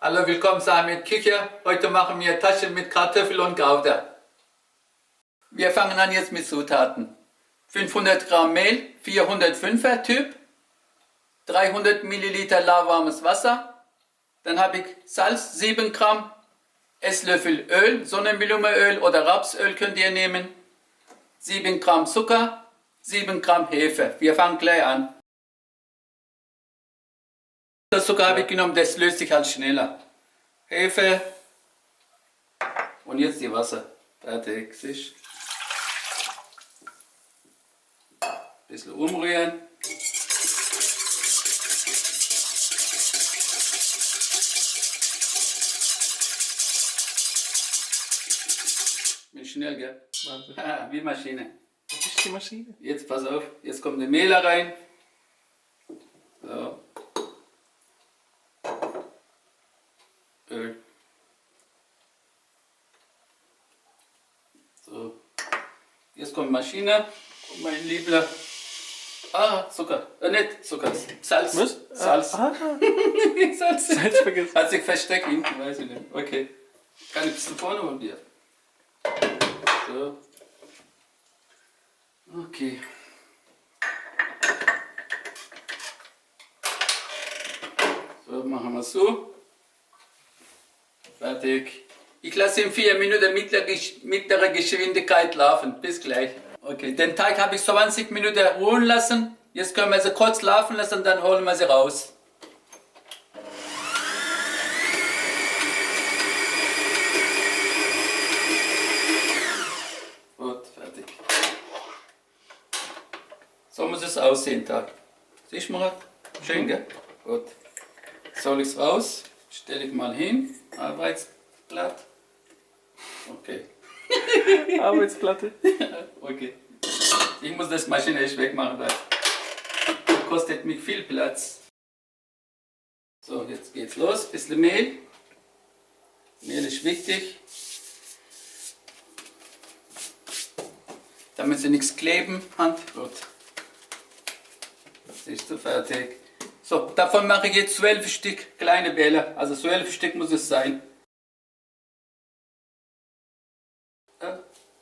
Hallo, willkommen zu Ahmed Küche. Heute machen wir Taschen mit Kartoffel und Gouda. Wir fangen an jetzt mit Zutaten. 500 Gramm Mehl, 405er Typ, 300 Milliliter lauwarmes Wasser, dann habe ich Salz, 7 Gramm, Esslöffel Öl, Sonnenblumenöl oder Rapsöl könnt ihr nehmen, 7 Gramm Zucker, 7 Gramm Hefe. Wir fangen gleich an. Das Zucker habe ich genommen, das löst sich halt schneller. Hefe und jetzt die Wasser. Fertig, siehst. Bisschen umrühren. Bin schnell, gell? Wahnsinn. Wie Maschine. Das ist die Maschine. Jetzt pass auf, jetzt kommt der Mehl rein. So. Öl. So. Jetzt kommt Maschine. Und mein Liebler. Zucker. Nicht Zucker. Salz. Was? Salz. Salz. Salz vergessen. Hat sich versteckt hinten, weiß ich nicht. Okay. Kann ich ein bisschen vorne von dir. So. Okay. So, machen wir so. Fertig. Ich lasse ihn 4 Minuten mittlere Geschwindigkeit laufen. Bis gleich. Okay, den Teig habe ich 20 Minuten ruhen lassen. Jetzt können wir sie kurz laufen lassen, dann holen wir sie raus. Gut, fertig. So muss es aussehen, Tag. Siehst du mal? Schön, gell? Gut. Soll ich es raus? Stelle ich mal hin. Arbeitsblatt. Okay. Arbeitsplatte. Okay. Ich muss das maschinell wegmachen, weil das kostet mich viel Platz. So, jetzt geht's los. Bisschen Mehl. Mehl ist wichtig, damit sie nichts kleben. Hand. Gut. Siehst du, fertig. So, davon mache ich jetzt 12 Stück kleine Bälle. Also 12 Stück muss es sein.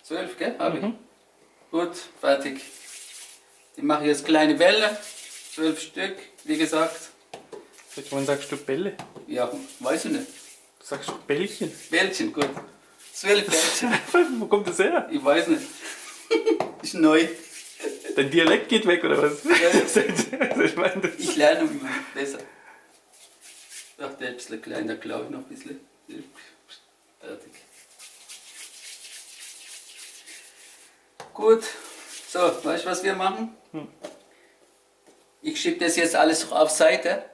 12, gell? Habe ich. Gut, fertig. Die mache ich jetzt kleine Bälle. 12 Stück, wie gesagt. Wann sagst du Bälle? Ja, weiß ich nicht. Du sagst Bällchen. Bällchen, gut. 12 Bällchen. Wo kommt das her? Ich weiß nicht. Ist neu. Dein Dialekt geht weg, oder was? Ich meine, das Ich lerne immer besser. Ach, der ist ein bisschen klein, da klaue ich noch ein bisschen. Fertig. Gut. So, weißt du, was wir machen? Ich schiebe das jetzt alles auf Seite.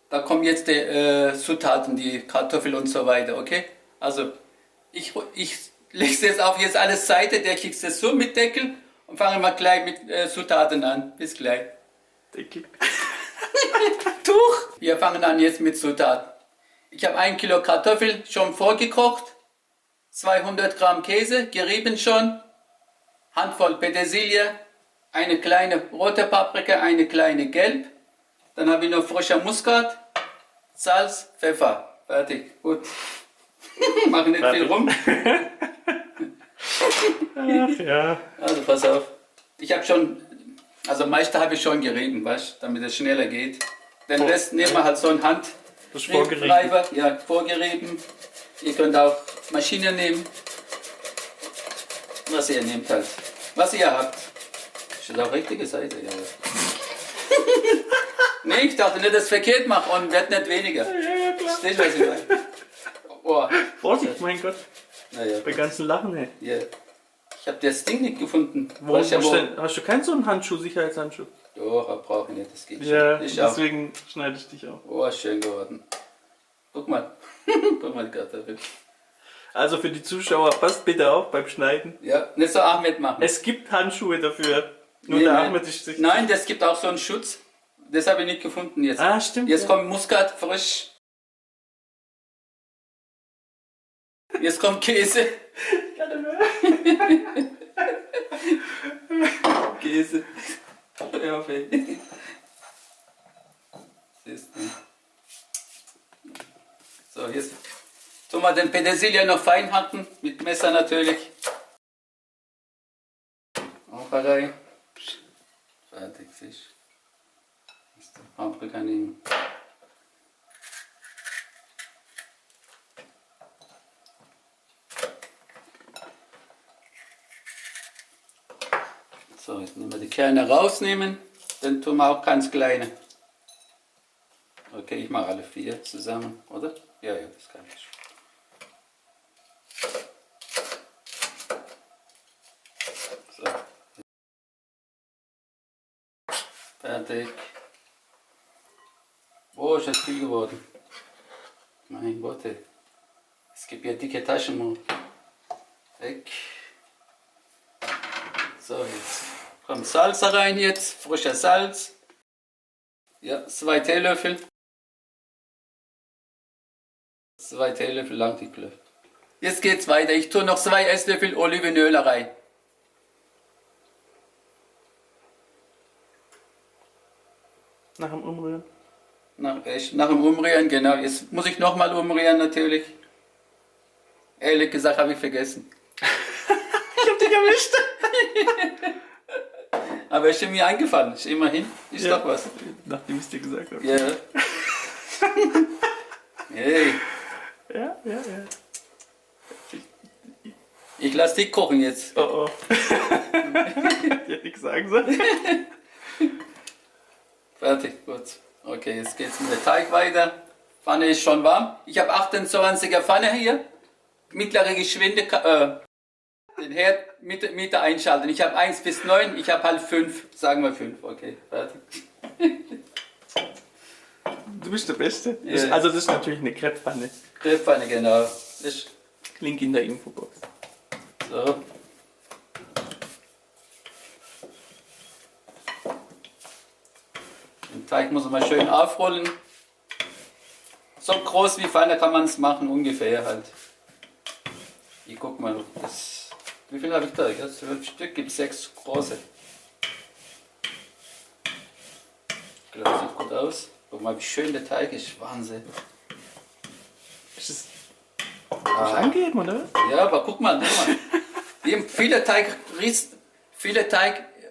Da kommen jetzt die Zutaten, die Kartoffel und so weiter, okay? Also, ich lege es jetzt auf jetzt alles Seite, der kriegt es so mit Deckel und fange mal gleich mit Zutaten an. Bis gleich. Deckel. Tuch! Wir fangen an jetzt mit Zutaten. Ich habe 1 Kilo Kartoffel schon vorgekocht, 200 Gramm Käse, gerieben schon, Handvoll Petersilie, eine kleine rote Paprika, eine kleine gelb, dann habe ich noch frischer Muskat, Salz, Pfeffer. Fertig, gut. Mach nicht viel rum. Ach ja. Also pass auf. Ich habe schon, also meiste habe ich schon gerieben, weißt, damit es schneller geht. Den Rest nehmen wir halt so in Hand. Das ist vorgerieben. Treiber, ja, vorgerieben. Ihr könnt auch Maschine nehmen. Was ihr nehmt halt. Was ihr habt. Ist das auch richtige Seite? Ja. Nee, ich dachte nicht, dass ich verkehrt mache und wird nicht weniger. Ja, klar. Verstehst du, was ich meine? Oh. Vorsicht, mein Gott. Naja. Bei ganzen Lachen, ey. Ja. Ich habe das Ding nicht gefunden. Wo hast du keinen so einen Handschuh, Sicherheitshandschuh? Doch, brauche ich nicht, das geht Ja, schon. Ich auch. deswegen schneide ich dich auch. Oh, schön geworden. Guck mal. Guck mal, die Kartoffel. Also für die Zuschauer, passt bitte auf beim Schneiden. Ja, nicht so Ahmed machen. Es gibt Handschuhe dafür. Nur Nee, der nein. Ahmed ist sich. Nein, das gibt auch so einen Schutz. Das habe ich nicht gefunden jetzt. Ah, stimmt. Jetzt ja. kommt Muskat frisch. Jetzt kommt Käse. Käse. Ja, okay. Siehst du. So, jetzt tun wir den Petersilie noch fein hacken, mit Messer natürlich. Auch rein. Fertig, siehst du. Jetzt die Paprika nehmen. So, jetzt nehmen wir die Kerne rausnehmen, dann tun wir auch ganz kleine. Okay, ich mache alle 4 zusammen, oder? Ja, das kann ich. So. Fertig. Oh, ist das viel geworden. Mein Gott, ey. Es gibt ja dicke Taschen. Weg. So, jetzt kommt Salz rein jetzt, frischer Salz. Ja, 2 Teelöffel. 2 Teelöffel lang die Klöfte. Jetzt geht's weiter. Ich tue noch 2 Esslöffel Olivenöl rein. Nach dem Umrühren. Nach dem Umrühren, genau. Jetzt muss ich nochmal umrühren natürlich. Ehrlich gesagt habe ich vergessen. Ich hab dich erwischt. Aber ist mir eingefallen. Ist immerhin. Ist Ja. doch was. Nachdem ich es dir gesagt habe. Ja. Hey, Ja. ich lasse dich kochen jetzt. Oh. Ich hätte nichts sagen sollen. Fertig, gut. Okay, jetzt geht's mit dem Teig weiter. Pfanne ist schon warm. Ich habe 28er Pfanne hier. Mittlere Geschwindigkeit. Den Herd Mitte einschalten. Ich habe 1 bis 9, ich habe halt 5. Sagen wir 5. Okay, fertig. Du bist der Beste. Ja. Also das ist natürlich eine Crepepfanne. Grillpfanne, genau. Das, Link in der Infobox. so. Den Teig muss man schön aufrollen. So groß wie Pfanne kann man es machen, ungefähr halt. Ich guck mal, das, wie viel habe ich da? Ja, 12 Stück, gibt 6 große. Ich glaube, das sieht gut aus. Guck mal, wie schön der Teig ist. Wahnsinn. Ist das angegeben, oder? Ja, aber guck mal. Viele Teig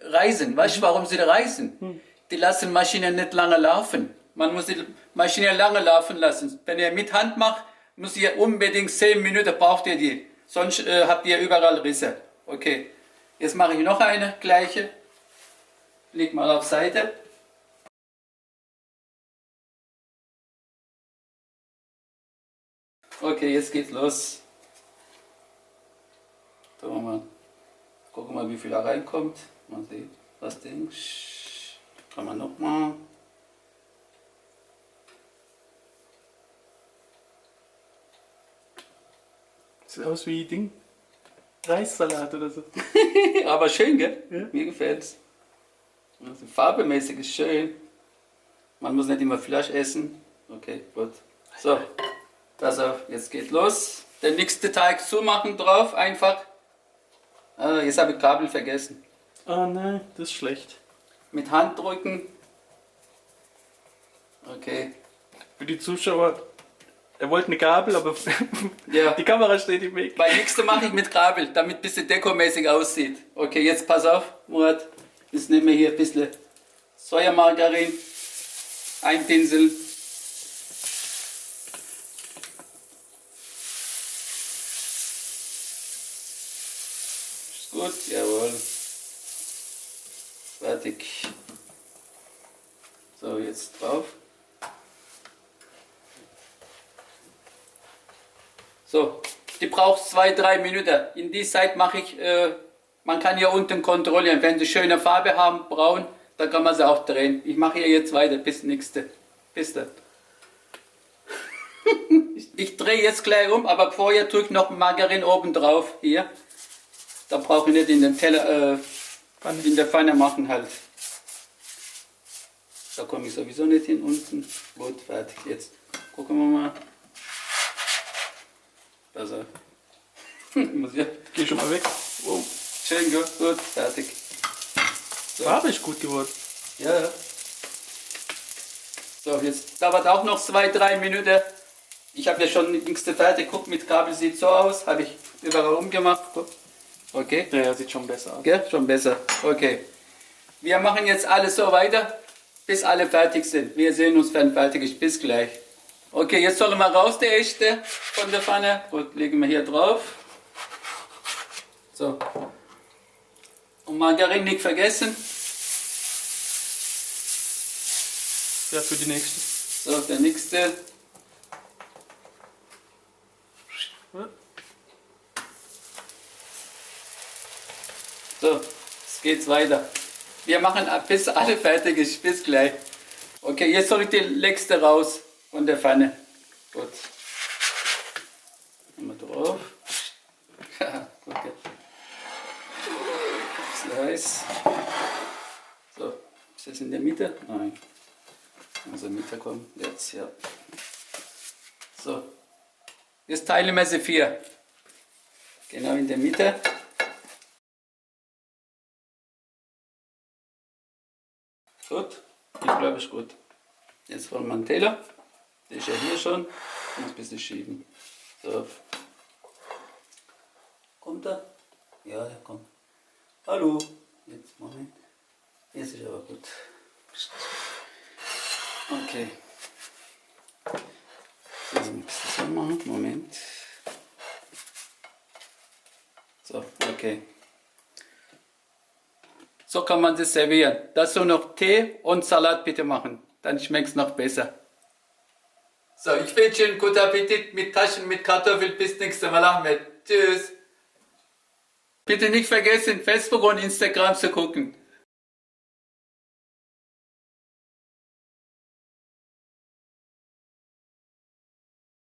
reisen. Weißt du, warum sie reisen? Die lassen Maschinen nicht lange laufen. Man muss die Maschine lange laufen lassen. Wenn ihr mit Hand macht, muss ihr unbedingt 10 Minuten braucht ihr die. Sonst habt ihr überall Risse. Okay. Jetzt mache ich noch eine gleiche. Leg mal auf Seite. Okay, jetzt geht's los. Gucken wir mal, wie viel da reinkommt. Mal sehen, was denkst du? Kann man noch mal. Sieht aus wie Ding. Reissalat oder so. Aber schön, gell? Ja. Mir gefällt's. Also farbemäßig ist schön. Man muss nicht immer Fleisch essen. Okay, gut. So, pass auf, jetzt geht los. Der nächste Teig zumachen drauf, einfach. Ah, jetzt habe ich Kabel vergessen. Oh nein, das ist schlecht. Mit Hand drücken. Okay. Für die Zuschauer, er wollte eine Gabel, aber Ja. die Kamera steht im Weg. Bei nächsten mache ich mit Kabel, damit ein bisschen dekomäßig aussieht. Okay, jetzt pass auf, Murat. Jetzt nehmen wir hier ein bisschen Sojamargarin. Ein Pinsel. Ist gut, jawohl. Fertig. So, jetzt drauf. So, die braucht 2-3 Minuten. In die Zeit mache ich, man kann hier unten kontrollieren, wenn sie schöne Farbe haben, braun, dann kann man sie auch drehen. Ich mache hier jetzt weiter bis nächste. Bis dann. Ich drehe jetzt gleich um, aber vorher tue ich noch Margarin oben drauf, hier. Da brauche ich nicht in den Teller, in der Pfanne machen halt. Da komme ich sowieso nicht hin unten. Gut, fertig. Jetzt gucken wir mal. Also, muss ja. Geh schon mal weg. Wow. Schön gut, gut, fertig. So. Farbe ist gut geworden. Ja. So, jetzt dauert auch noch 2-3 Minuten. Ich habe ja schon die nächste fertig. Guck, mit Kabel sieht so aus. Habe ich überall umgemacht. Guck. Okay. Ja, sieht schon besser aus. Ja, schon besser. Okay. Wir machen jetzt alles so weiter, bis alle fertig sind. Wir sehen uns, wenn fertig ist. Bis gleich. Okay, jetzt sollen wir raus, der echte von der Pfanne. Gut, legen wir hier drauf. So. Und Margarine nicht vergessen. Ja, für die nächste. So, der nächste. So, jetzt geht's weiter. Wir machen bis alle fertig ist. Bis gleich. Okay, jetzt soll ich die letzte raus von der Pfanne. Gut. Nehmen wir drauf. Okay. Slice. So, ist das in der Mitte? Nein. Also Mitte kommen. Jetzt, ja. So. Jetzt teilen wir sie 4. Genau in der Mitte. Gut, ich glaube, es ist gut. Jetzt holen wir einen Teller. Der ist ja hier schon. Muss ein bisschen schieben. So. Kommt er? Ja, er kommt. Hallo. Jetzt, Moment. Jetzt ist aber gut. Okay. So, ein bisschen so machen. Moment. So, okay. So kann man das servieren. Dazu noch Tee und Salat bitte machen. Dann schmeckt es noch besser. So, ich wünsche Ihnen guten Appetit mit Taschen mit Kartoffeln. Bis nächstes Mal, Ahmed. Tschüss. Bitte nicht vergessen, Facebook und Instagram zu gucken.